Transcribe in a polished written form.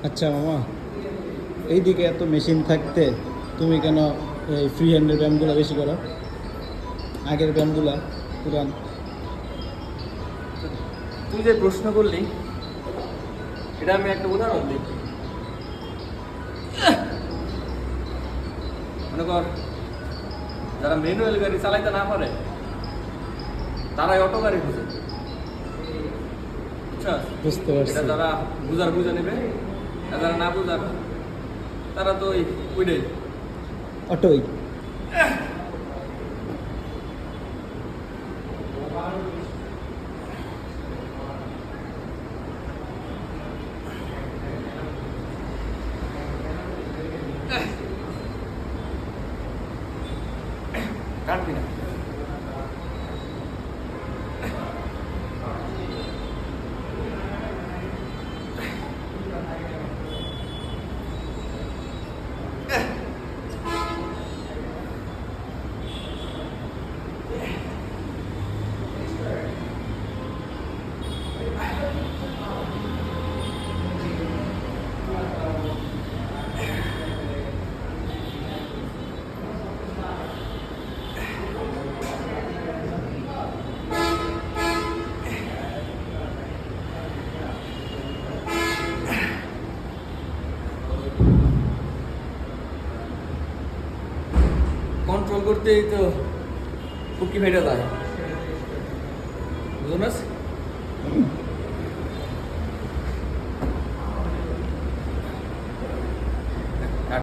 আচ্ছা মামা, এইদিকে এত মেশিন থাকতে তুমি কেন এই ফ্রি হ্যান্ডের ব্যায়ামগুলো বেশি করো? আগের ব্যায়ামগুলা পুরান। তুই যে প্রশ্ন করলি এটা আমি একটা উদাহরণ দিই। মনে কর যারা ম্যানুয়াল গাড়ি চালাইতে না পারে তারাই অটো গাড়ি বুঝে, বুঝছস? বুঝতে পারছি। এটা যারা বুঝার বুঝে নেবে, আর যারা না বুঝার তারা তো ওইটাই। অটোই। কাটবি না। কন্ট্রোল করতেই তো ফুটকি ফেটে যায়, বুঝো না?